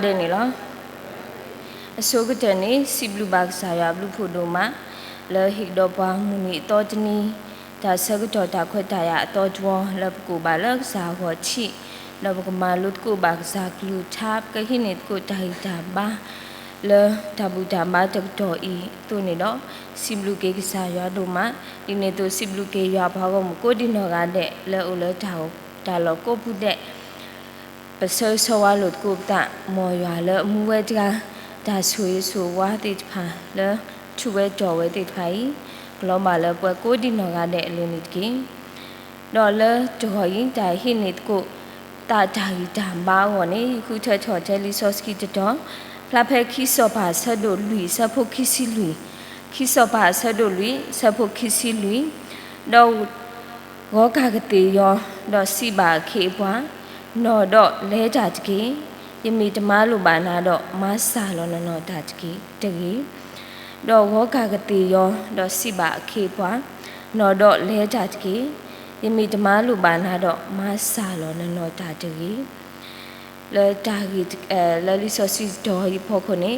ได้นี่ล่ะဆိုကတဲ့နေစီဘလူဘတ်ဆာရဘလူဖို့ဒိုမှာလေဟိဒောပွားမှုနီတော့တနီဒါဆကတော့တာခွတ်တာရအတော့ကျွန်းလဘကိုပါလက်စာဟောချိလဘကမာလုတ်ကိုဘာစာကလူချပ်ကဟိနေကိုတိုင်တာပါလေတဘူတာမတ်တော်ဤသူနေတော့စီဘလူကေကစားရဒိုမှာဒီနေသူစီဘလူကေရဘာကောမကိုဒီနော်ကတဲ့လေအိုလေတာလောကိုပုတဲ့ပစောဆောဝါလုတ်ကိုတာမော်ရွာလေမူဝဲတကဒါဆွေဆိုဝါတိဖာလေချူဝဲကြော်ဝဲတိဖိုင်ကလောမလေပွဲကိုဒီနော်ကတဲ့အလင်းနေတကင်းတော့လေကြော်ရင်တိုင်ဟိနေကိုတာတာရီတံပါဝနေခုထချော်ချဲလီဆော့စကီတတော်ဖလာဖဲခီဆော့ပါဆတ်တို့လူဆတ်ဖို့ခီစီလူခီဆော့ပါဆတ်တို့လူဆတ်ဖို့ခီစီလူတော့ဝေါကကတိယောတော့စီပါခေပွားနော်တော့လဲကြတကင်းယမီတမားလိုပါနာတော့မဆာလောနော်တာတကင်းတကင်းတော့ဝေါကကတိယောတော့စီပါခေပွားနော်တော့လဲကြတကင်းယမီတမားလိုပါနာတော့မဆာလောနော်တာတကင်းလေတာကြီးလေလီဆိုစီဒေါ်ဟီဖို့ခနေ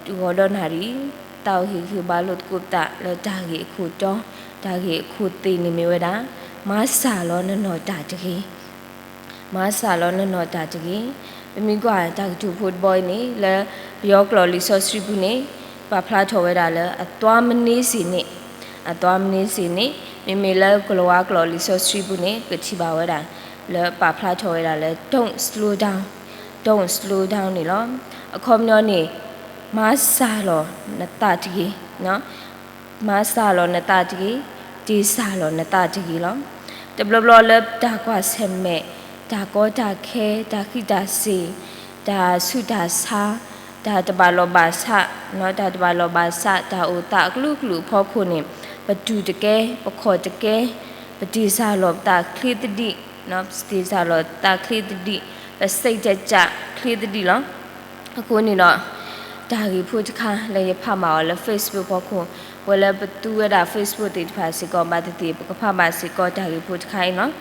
တူတော်နာရီတောက်ဟီခဘာလို့ကုတာလေတာကြီးအခုတော့တာကြီးအခုတေးနေမြဝတာမဆာလောနော်တာတကင်းမဆာလောနော်တာတကင်းမိကွာတာတူဖုတ်ဘောနေလေယောကလော်လီဆိုစရီဘူးနေပါဖလာထော်ဝဲတာလေအသွားမနေစီနေအသွားမနေစီနေမိမိလေကလောဝါကလော်လီဆိုစရီဘူးနေကတိပါဝဲတာလေပါဖလာထော်ဝဲတာလေ don't slow down နေလောအခေါမျောနေမဆာလောနတာတကြီးနော်မဆာလောနတာတကြီးဒီဆာလောနတာတကြီးလောတဘလဘလလေတာကွာဆမ်မဲဒါကောတာခဲဒါခိတာစီဒါဆုဒါစာဒါတဘလောဘာစာနော်ဒါတဘလောဘာစာဒါဥတာကလူကလူဖောခုနေဘဒူတကဲပခောတကဲပတိစာလောတာခလီတတိနော်စတိစာလောတာခလီတတိစိတ်ကြခလီတတိလောအခုနေတော့ဒါကြီးဖို့တခါလည်းဖတ်မှာလဲ Facebook ပေါ့ခုဝယ်လဲဘတူရတာ Facebook တိဖာစီကောပါတိပကဖမှာစီကောဒါကြီးဖို့တခိုင်းနော်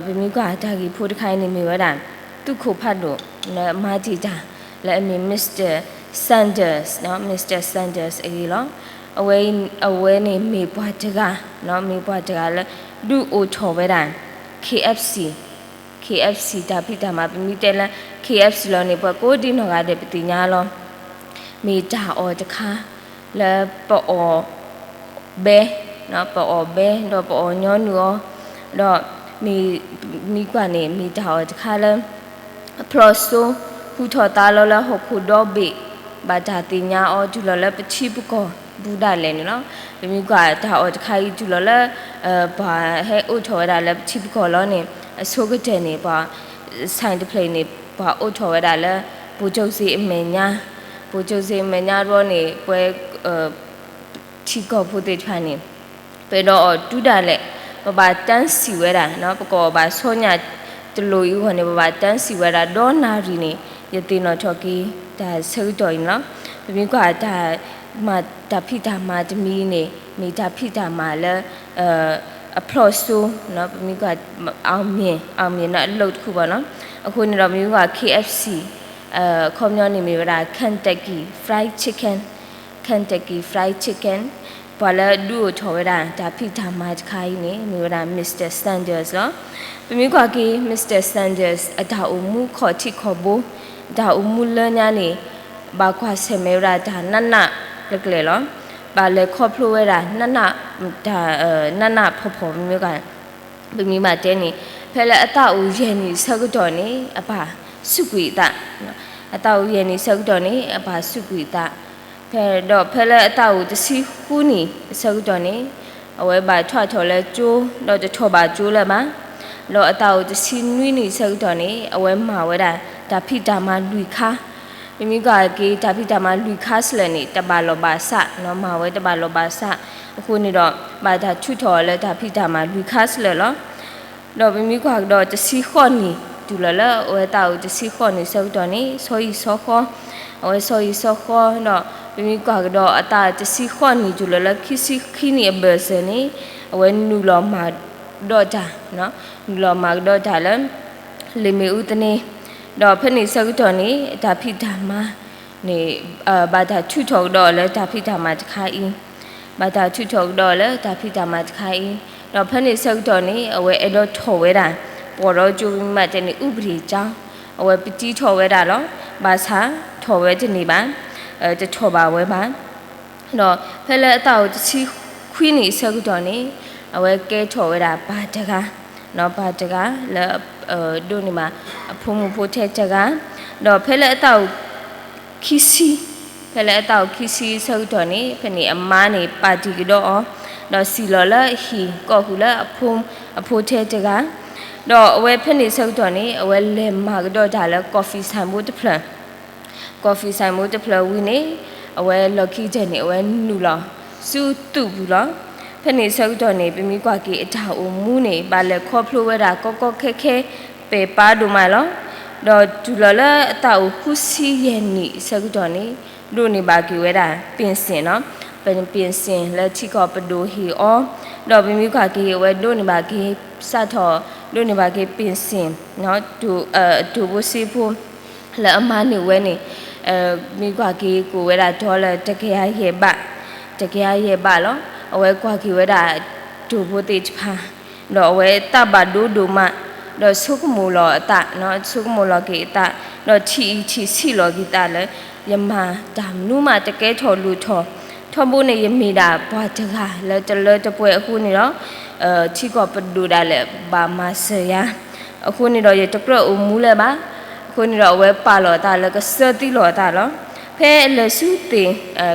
ဘမိကဒါကြီးဖို့တခိုင်းနေမိဝတာသူခုဖတ်လို့မာတီတာလဲအမီ Mr. Sanders နော် Mr. Sanders အေးလောအဝဲနေမိပွားတကနော်မိပွားတကလဲဒူအိုချော်ဝဲတာ KFC ဒါဖိတာမှာဘမိတဲလဲ KFC လောနေပွားကိုဒီနော်ကတဲ့ပတိညာလောမိတာအော်တခါလဲပေါ်ဘဲနော်ပေါ်ဘဲတော့ပေါ်ညောနူတော့မိကနေမိတာအော်တခါလဲပလော့ဆိုဟူထော်တာလောလဟုတ်ခုတော့ဘေဘာတာတင်ညာအော်ဒူလောလပချိပကောဘူဒါလဲနော်မိကဒါအော်တခါကြီးဒူလောလဘာဟဲအိုထော်ရလဲပချိပကောလောနေအစိုးကတဲ့နေပါဆိုင်တပလိနေဘာအိုထော်ရလဲဘူကျုပ်စီအမေညာဘူကျုပ်စီအမေညာရောနေပွဲချီကောဖို့တဲ့ထွန်းနေပေတော့တူးတာလဲဘာတန်းစီဝဲတာနော်ပကောဘာဆောညာတလူယူဟနေဘာတန်းစီဝဲတာဒေါ်နာရီနေယတိနော်ချော်ကီဒါဆုတော်ရင်နော်မိကဒါမတာဖိတာမာတမီနေမိတာဖိတာမာလဲအဖလော့ဆိုနော်မိကအောင်မြင်နော်အလုပ်တစ်ခုပေါ့နော်အခုနေတော့မိက KFC ခေါမျောနေမိတာ Kentucky Fried Chicken ဘာလဲဒူထော်ဝဲတာဒါဖိတာမာတခိုင်းနေမိတာ Mr. Sanders နော်မိကကီ Mr. Sanders အတာအမှုခေါ်တိခေါ်ဘူးဒါအမှုလညာနေဘာခွာဆေမေရာဒါနနလကလေလောဘာလေခေါ်ဖလိုဝဲတာနနဖောမျိုးကမိမတဲနေဖဲလေအတာဦးရဲ့နေဆက်ကတော့နေအပါစုကွေတာအတာဦးရဲ့နေဆက်ကတော့နေအပါစုကွေတာဖဲတော့ဖဲလေအတာဦးတစီခူးနေဆက်ကတော့နေအဝဲပါထွားထော်လဲကျိုးတော့တထော်ပါကျိုးလဲမှာလောအတာဦးတစီနွိနေဆက်ကတော့နေအဝဲမှာဝဲတာဒါဖိတာမလူခါမိကကေဒါဖိတာမလူခါစလနေတဘာလောဘာဆနော်မဝဲတဘာလောဘာဆအခုနေတော့ဘာဒါချွထော်လဲဒါဖိတာမလူခါစလလောတော့မိကတော့တစီခေါ်နေတူလလဝဲတာတစီခေါ်နေစောတော့နေဆိုရီစောခေါ်ဝဲဆိုရီစောခေါ်တော့မိကတော့အတာတစီခေါ်နေတူလလခိနေဘယ်စနေဝဲနူလောမာတော့တာနော်နူလောမာတော့တာလဲလေမေဦးတနေ ดอกเพนิสักตอนนี้ดาพิธามานี่บาดาชุดทอกดอกแล้วดาพิธามาจะขายบาดาชุดทอกดอกแล้วดาพิธามาจะขายดอกเพนิสักตอนนี้เอาไว้เอดอทอเวดาปอรจูมาจะนี่อุบรีจ้าเอาไว้ปิจิทอเวดาล้อบาษาทอเวจะนี่บ้านจะทอบาเวบ้านดอกเพลเต่าจะชี้ควีนี่สักตอนนี้เอาไว้แกทอเวดาบาดกาနော်ပါတကလဲတို့နေမှာဖုံဖုထဲတကတော့ဖဲလက်အတောက်ခီစီဖဲလက်အတောက်ခီစီဆုတ်တော်နေဖဲနေအမားနေပါတီကတော့တော့စီလော်လာဟီကောကူလာအဖိုထဲတကတော့အဝဲဖဲနေဆုတ်တော်နေအဝဲလဲမာကတော့ဒါလဲကော်ဖီဆိုင်မို့တဖလန်ကော်ဖီဆိုင်မို့တဖလဝီနေအဝဲလော်ခီတဲ့နေအဝဲနူလာစူတူဘူးလားဖက်နေဆောက်တော်နေပြမိကွာကြီးအထာအုံမူးနေပါလေခေါ်ဖလိုဝဲတာကောကောခဲခဲပေပါဒူမာလောတော့ဒူလလအတာခုစီရဲ့နေဆောက်တော်နေတို့နေပါကြီးဝဲတာပြင်စင်နော်ပြင်စင်လက်ချီကောပဒိုဟီအောတော့ပြမိကွာကြီးဝဲတို့နေပါကြီးစထော်တို့နေပါကြီးပြင်စင်နော်ဒူဘစီဖို့လက်အမနေဝဲနေမိကွာကြီးကိုဝဲတာဒေါ်လာတကယ်ရဲ့ပါလောအဝဲကွာကြီးဝဲတာဒူဖို့တေချပါတော့အဝဲတဘဒူမတော့ဆုကမူလောအတနော်ဆုကမူလောကြီးအတတော့ချီစီလောကြီးတလဲယမဒါမနုမတကဲထော်လူထော်ဖို့နေယမိတာဘွားတကလဲတပွဲအခုနေတော့ချီကောပဒူဒါလဲဘာမဆရာအခုနေတော့ရတကရအမူလဲပါအခုနေတော့အဝဲပါလောတာလဲကစတိလောတာလောဖဲလေစုတေ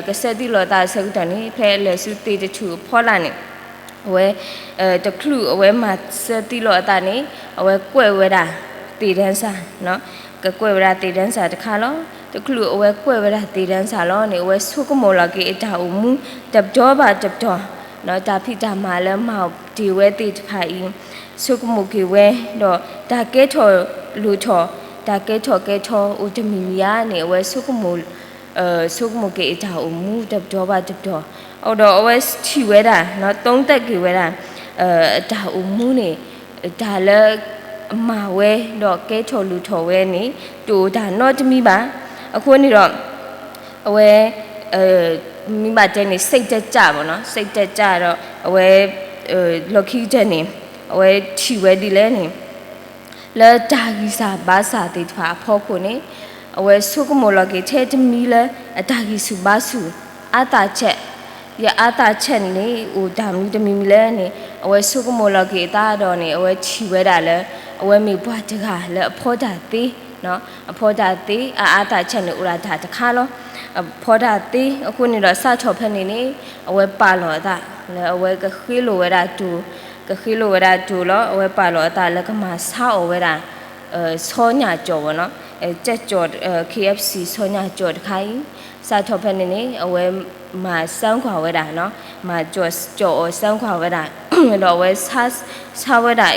ကစတိလောတာဆုတန်နေဖဲလေစုတေတချူဖောလာနေအဝဲတကလူအဝဲမှာစတိလောတာနေအဝဲကွဲဝဲတာတေတန်းစာနော်ကကွဲဝဲတာတေတန်းစာတခါလောတကလူအဝဲကွဲဝဲတာတေတန်းစာလောနေအဝဲဆုကမောလာကေအတာအမူတပ်တော့နော်တာဖိတာမာလမောက်ဒီဝဲတေတဖိုင်ဆုကမူကေဝဲတော့ဒါကဲထော်လူထော်ဒါကဲထော်ဥတမီမီယာနေအဝဲဆုကမူဆုကမကေအတာအမူတပ်တော့အော်တော့အဝဲချီဝဲတာနော်သုံးသက်ကေဝဲတာအတာအမူနေဒါလဲအမဝဲတော့ကဲထော်လူထော်ဝဲနေတူဒါတော့တမီပါအခုနေတော့အဝဲမိမတဲ့နေစိတ်တက်ကြပါနော်စိတ်တက်ကြတော့အဝဲလော်ခီတဲ့နေအဝဲချီဝဲဒီလဲနေလဲတာကြီးစာဘာစာတေထွာဖောခုနေအဝဲဆုကမောလကေထဲတမီလဲအတာကြီးစုဘာစုအာတာချက်နေဟိုဒါမီတမီလဲနေအဝဲဆုကမောလကေတာတော့နေအဝဲချီဝဲတာလဲအဝဲမိဘွားတကလဲအဖောတာသေးနော်အဖောတာသေးအာတာချက်နေဥရာတာတခါလောဖောတာသေးအခုနေတော့စချော်ဖက်နေအဝဲပါလောတာလဲအဝဲကခီလိုဝဲတာတူလောအဝဲပါလောတာလဲကမဆောက်ဝဲတာဆောညာကြော်ဘောနော်ကြက်ကြော်KFC ဆောညာကြော်တခိုင်းစချော်ဖက်နေအဝဲမှာစမ်းခွာဝဲတာနော်မှာကြော်စမ်းခွာဝဲတာတော့ဝဲဆာဝဲတာ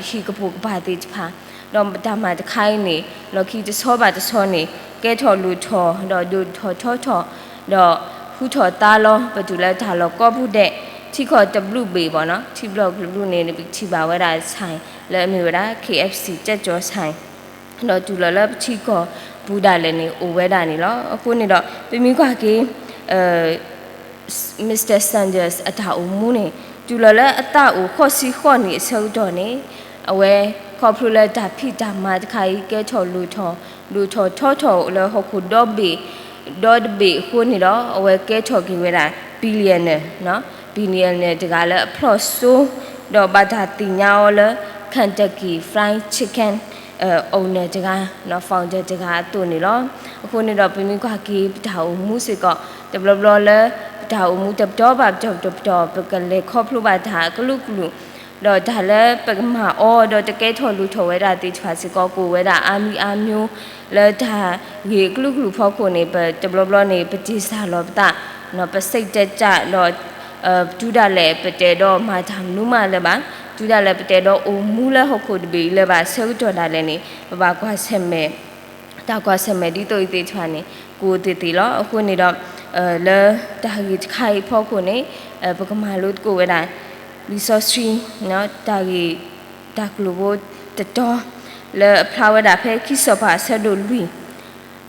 ဟီကပူကပါတိချပါတော့ဒါမှတခိုင်းနေလော်ခီတဆောပါတဆောနေကဲထော်လူထော်တော့ဒူထော်တော့ဖူးထော်တာလောဘတူလဲဒါလောကောဘူးတဲ့ချီခေါ် WB ပေါ့နော်ချီဘလော့လူနေပြီးချီပါဝဲတာဆိုင်လဲအမျိုးတာ KFC ကြက်ကြောဆိုင်တော့ဒူလောချီခေါ်ဘူဒါလဲနေအိုဝဲတာနေလောအခုနေတော့ပြမိခွာကြီးMr. Sanders အတာအမူနေဒူလောအတာအခေါ်စီခေါ်နေအစောတော့နေအဝဲခေါ်ဖလူလက်တာဖိတာမာတခိုင်ကဲထော်လူထော်လဲဟခုဒေါ်ဘေခုနေတော့အဝဲကဲထော်ကြီးဝဲတာဘီလီယံနဲ့နော်ဘီလီယံနဲ့တကလည်းအဖလော့ဆိုတော့ဘာသာတင်ညာော်လဲကန်တက်ကီဖရိုင်းချစ်ကန်owner တကနော် founder တကတူနေလောအခုနေတော့ပြမိခွာကြီးဒါအမှုစစ်ကတဘလလဲဒါအမှုတပ်တော့ဘာတော့ပကလေခေါဖလူဘာဒါကလူတော့ဒါလည်းပကမာအော်တော့တကဲထော်လူထော်ဝဲတာတိချာစီကောကိုဝဲတာအာမျိုးလဲဒါရေကလူဖောက်ခုနေပတဘလနေပတိစာလောပတာနော်ပစိတ်တက်ကြတော့ဒူဒါလဲပတဲတော့မာသာနုမလဲပါဒူဒါလဲပတဲတော့အိုမူလဲဟုတ်ခုတဘီလဲပါဆဲတော်တာလဲနေဘာကွာဆက်မဲ့တာကွာဆက်မဲ့ဒီတော့တိချာနေကိုတီလောအခုနေတော့လဲဒါကြီးခိုင်ဖောက်ခုနေပကမာလို့ကိုဝဲတာresource နော်တာကြီးဒါကလိုတတော် le flower da phe kisopa sado lui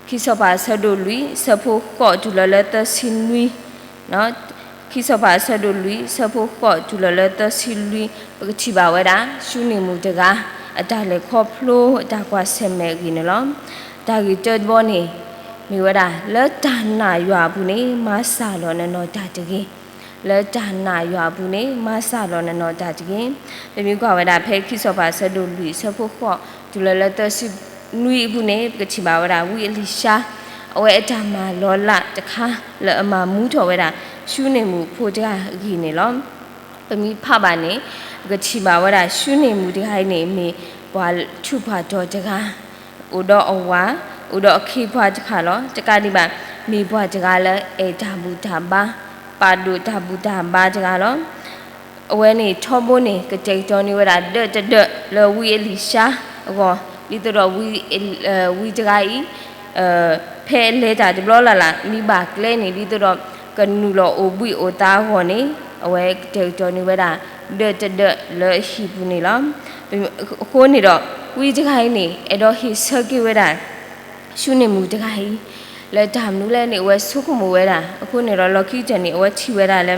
kisopa sado lui sapo ko tu le ta sin lui no kisopa sado lui sapo ko tu le ta sin lui chi ba wa da shu ni mu de ga ata le kho phlo ata kwa semme gi ne lo da gi te bo ni mi wa da le ta na ywa bu ni ma sa lo ne no ta de gi le ta na ywa bu ni ma sa lo ne no ta de gi le mi kwa wa da phe kisopa sado lui sapo ko tu le ta si nui bu ne chi ba wa da wi li shaအဝဲအတာမှာလောလတခါလအမမူးထော်ဝဲတာရှုနေမှုဖို့တကကြီးနေလောပမီဖပါနေကချီပါဝဲတာရှုနေမှုတခိုင်းနေမေဘွာထုဖာတော့တကားဥတော့အဝါဥတော့အခိဖွာတခါလောတကဒီပါမေဘွာတကားလဲအေတာဘူးတာပါပါဒုတာဘူးတာပါတကားလောအဝဲနေထောဖို့နေကကြိတ်တော်နေဝဲတာဒလောဝီအလီရှာအောဒီတော့ဝီတကားဤဖဲလဲတာဒီဘလောလာမိဘကလဲနေဒီတော့ကနူလောအိုဘွီအိုတာဟောနေအဝဲတေတော်နေဝဲတာလဲရှိဘူးနေလားခိုးနေတော့ဝီတခိုင်းနေအဲ့တော့ဟိဆကိဝဲတာရှုနေမှုတခိုင်းလဲဒါမနူလဲနေဝဲဆုခမဝဲတာအခုနေတော့လော်ကီချန်နေအဝဲချီဝဲတာလဲ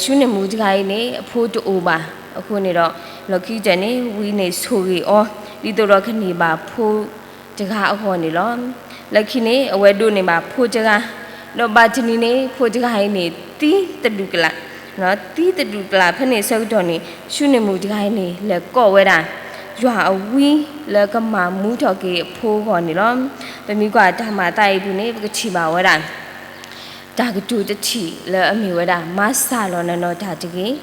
ရှုနေမှုတခိုင်းနေအဖိုးတူပါအခုနေတော့လော်ကီချန်နေဝီနေဆိုကြီးအော်ဒီတော့ခဏပါဖိုးတကားအခေါ်နေလောလက်ခိနေအဝဲတို့နေမှာဖိုးကြကတော့ဘာချနီနေဖိုးကြဟိုင်းနေတီးတတူကလာနော်တီးတတူကလာဖက်နေဆောက်တော်နေရှုနေမှုကြဟိုင်းနေလက်ကော့ဝဲတာရွာအဝီးလက်ကမမူးထော်ကေဖိုးခေါ်နေလောပမီကွာဒါမှတိုက်ဘူးနေကချီပါဝဲတာဒါကတူတချီလဲအမီဝဲတာမဆာလောနနောဒါတကြီး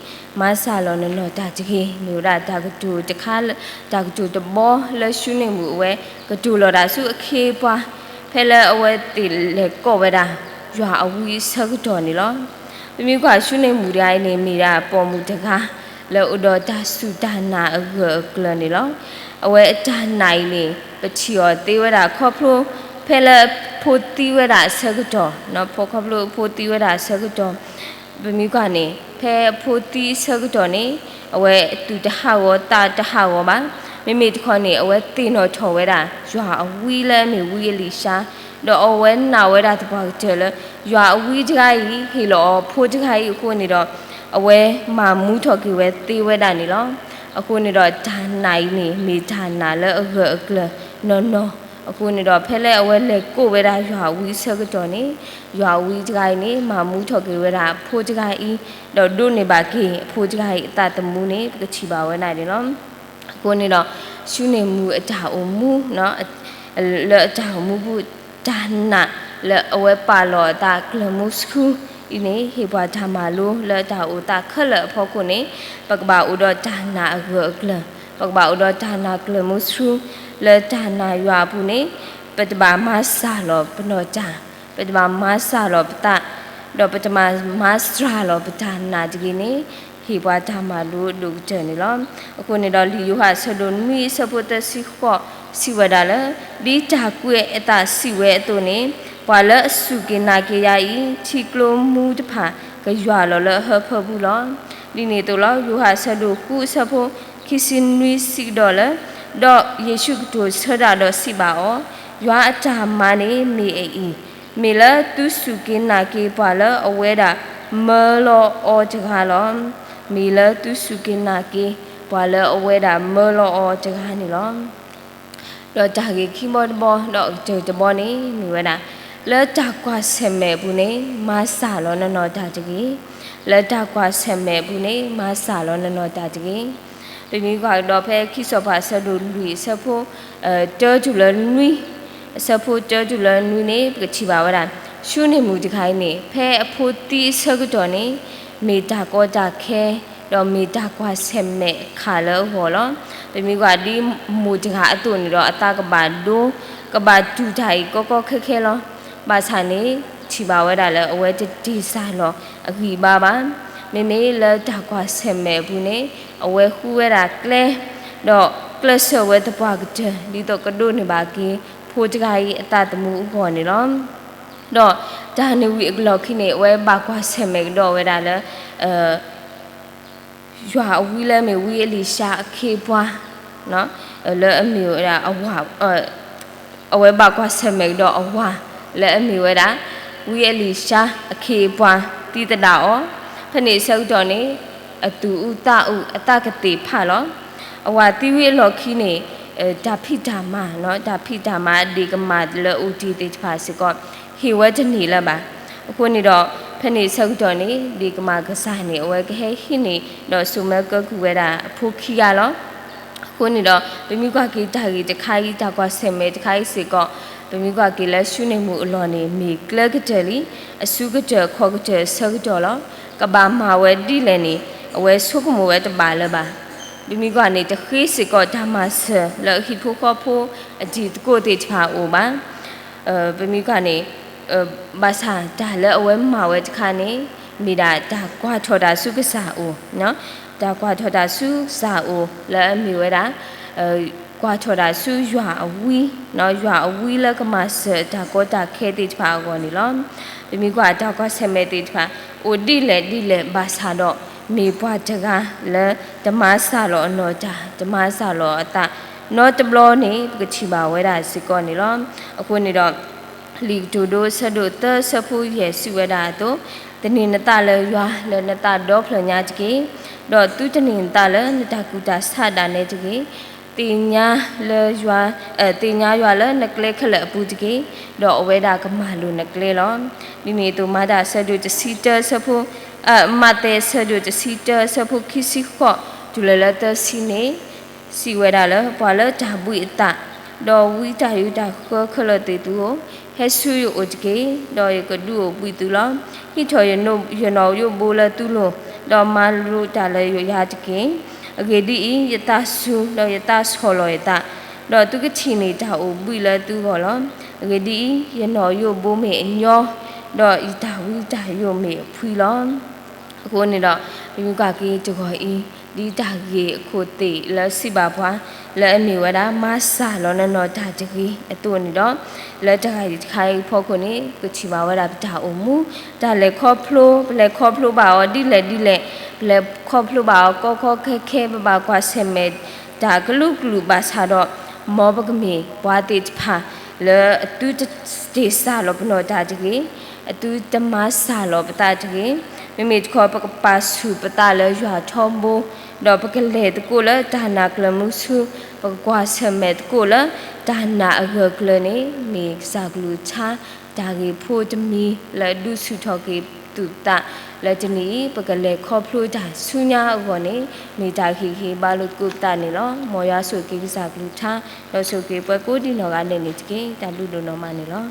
မဆာလောနနောဒါတကြီးမြို့တာဒါကတူတခါဒါကတူတဘောလဲရှုနေမှုအဝဲကတူလောတာစုအခေပွားဖဲလဲအဝဲတီလေကော့ဝဲတာရွာအဝီးဆက်တော်နေလောပမီကွာရှုနေမှုတိုင်းနေမိတာပေါ်မှုတကားလဲဥတော်ဒါစုဒါနာအကလနေလောအဝဲအတနိုင်နေပချီော်သေးဝဲတာခေါ်ဖလို့ဖဲလဲဖိုတီဝဲတာဆက်တော်နော်ဖော်ခေါ်ဖလို့ဖိုတီဝဲတာဆက်တော်ပမီကနေဖဲဖိုတီဆက်တော်နေအဝဲတူတဟဝတာတဟဝပါမိတခေါနေအဝဲတင်တော်ချော်ဝဲတာရွာအဝီးလဲမိဝီလီရှာတော့အဝဲနာဝဲတာတပွားကျလဲရွာအဝီးကြိုင်ဟီလောဖိုးကြိုင်ကိုနေတော့အဝဲမာမူးထော်ကီဝဲတေးဝဲတာနေလောအခုနေတော့ဒါနိုင်နေမိဒါနာလဲအကလနော်အခုနေတော့ဖဲလဲအဝဲလဲကိုဝဲတာရွာဝီးဆက်တော်နေရွာဝီးကြိုင်နေမာမူးထော်ကီဝဲတာဖိုးကြိုင်ဤတော့တို့နေပါကေဖိုးကြိုင်အတတမူးနေကချီပါဝဲနိုင်တယ်နော်ကိုနေတော့ရှုနေမှုအတာအမူနော်လဲအတာအမူဘူးဒါနာလဲအဝဲပါလောတာကလမှုစခုဒီနေဟေဘွားဓမ္မလိုလဲတာဥတာခက်လဖောက်ကိုနေပကဘာဥဒဒါနာအကလပကဘာဥဒဒါနာကလမှုစခုလဲဒါနာရွာဘူးနေပတဘာမဆာလောပနောကြပတဘာမဆာလောပတာတော့ပတမမစထရာလောပဒါနာဒီနေဟေဘွားဓမ္မလိုလူကျနေလောအခုနေတော့လီယိုဟာဆဒွန်မီစပုတစီခောစီဝဒါလဲဒီတာကွဲအတာစီဝဲအတုနေဘွာလစုကေနာကေယာဤချီကလိုမူတဖာကရွာလောလဟဖဘူးလောဒီနေတော့လောယိုဟာဆဒိုကူစဖို့ခီစင်နွီစီဒေါ်လာတော့ယေရှုတို့ဆဒါတော့စီပါဩရွာအတာမနေမေအေမေလသူစုကေနာကေဘွာလအဝဲတာမေလောအောကြခါလောမေလသူစုကေနာကေဘွာလအဝဲတာမေလောအောကြခါနေလောတော့ဒါကြီးခိမောဘောတော့တဘောနေမိဝဲတာလဲတာကွာဆဲမဲဘူးနေမဆာလောနော်ဒါကြီးလဲတာကွာဆဲမဲဘူးနေမဆာလောနော်ဒါကြီးဒီနေ့ကတော့ဖဲခိစောပါဆဒူလူဆဖို့တောကျူလနွီဆဖို့တောကျူလနွီနေပချီပါဝတာရှုနေမှုဒီခိုင်းနေဖဲအဖို့တီဆကတော့နေမေတာကောတာခဲတော့မေတာကွာဆဲမဲခါလောဟောလောဒီမိကဒီမူတကအတူနေတော့အတာကဘာဒိုကဘာတူထိုင်ကောခဲလောဘာဆိုင်နေချီပါဝဲတာလဲအဝဲတီဆိုင်လောအခီပါမေလဲတာကွာဆဲမဲဘူးနေအဝဲခူဝဲတာကလဲတော့ကလဆဝဲတပွားကတဲ့ဒီတော့ကဒိုနေပါကီဖိုးကြိုင်အတာတမှုခေါ်နေလောတော့ဒါနေဝီအကလောက်ခိနေဝဲဘာကွာဆဲမဲတော့ဝဲတာလဲရွာဝီလဲမေဝီအလီရှာအခေပွား เนาะแล้วมีเวลาเอาว่าเอาไว้บากว่าเสมดอกเอาว่าแล้วมีเวลาวิเอลิชาเคปวาตีตะดาอ๋อพระเนศอุดรนี่ตูอุตาอุอัตกติผาล้อเอาว่าตีวิลอคีนี่ดาพิดามาเนาะดาพิดามาดีกมาเลอุตีติผาสิก็ฮิวจะหนีละบ่าคนนี้ดอกพระเนศอุดรนี่ดีกมากษานี่เอาไว้ก็ให้หินี่ดอกสุเมก็คือเวลาผู้ขี้ยาล้อคนนี้ดอกเป็นมีกว่ากีตากีจะขายกีตากว่าเสมจะขายสิก็เป็นมีกว่ากีแล้วชุในมือลอนี่มีเกลือกเจลีสุกเจขอกเจสกเจล้อกบามาเวดีเลยนี่เอาไว้สุกมือไว้จะบาละบ่าเป็นมีกว่านี่จะขี้สิก็ทำมาเสแล้วคิดผู้ก็ผู้จีตโกติชาโอบ้าเป็นมีกว่านี่ภาษาดาแล้วเอาไว้มาไว้จะขานี่มีดาดากว่าทอดาสุกษาโอเนาะดากว่าทอดาสุษาโอแล้วมีเวลากว่าทอดาสุยัวอวีเนาะยัวอวีแล้วก็มาเสดาก็ดาเคติพาก่อนนี่ล้อเป็นมีกว่าดาก็เสมติพาโอดีเลยภาษาดอกมีปว่าจะกาแล้วจะมาสาลอเนาะจ้าจะมาสาลอตาเนาะตบลอนี่ก็ชิบาไว้ได้สิก่อนนี่ล้อคนนี่ดอกลีดูดูสะดุดเตอสะพูเยสุเวดาโตตนินตาเลยยัวเลยนตาดอกเลยญาจิกีดอกตุตนินตาเลยนตากุตาสาดาเนจิกีติญาเลยยัวติญายัวเลยนักเลขละปูจิกีดอกเวดากมาลุนักเลล้อนี่ตัวมาดาสะดุดสิเตอสะพูมาเตสะดุดสิเตอสะพูคิสิขอจุลละเตสิเนสิเวดาเลยพอเลยจาบุยตาดอกวิจายุดาก็ขลติตัวเฮสุยโอจเกดอยก็ดูปุยตุลฮิทอยโนยนอยโบลตุโลดอมาลูตาเลยยาจเกอเกดียตาสุดอยตาสโคลอยตาดอตุกชินีตาโอบุยละตุกอลอเกดียนอยโบเมญอดออิตาวิจาโยเมพุยลอคนนี่ดอมีกากีจกอีดีตาเกโคติและสิบาพวาและมีวดามาสาลอนนอตาจกีตัวนี้ดอและจะใครพอคนนี้ก็ชิบาวดาตาอมูตาเลคอพลูบ่าวดีเลยและคอพลูบ่าวก็แค่บ่าวกว่าเซเมตากลูกลูบาสาดอมอบกมีปวาติพาและตุจะเตสาลบนอตาจกีตุจะมาสาลบตาจกีมีขอปกปัสสุปตาเลยยัวทอมโบดอกปกเลตกูละตานักละมุสุปกว่าเสมตกูละตานาเกกลนี่มีสักลูชาตากีพูจะมีและดูสุทอกีตุตาและจะนี้ปกเลขอบพลูตาสุญญาวันนี้มีตาคีบาลุกุตานี่ล้อมอยาสุกีสักลูชาเราสุกีปกูดีนอกันเดนิจกีตาลูโดนอมานี่ล้อ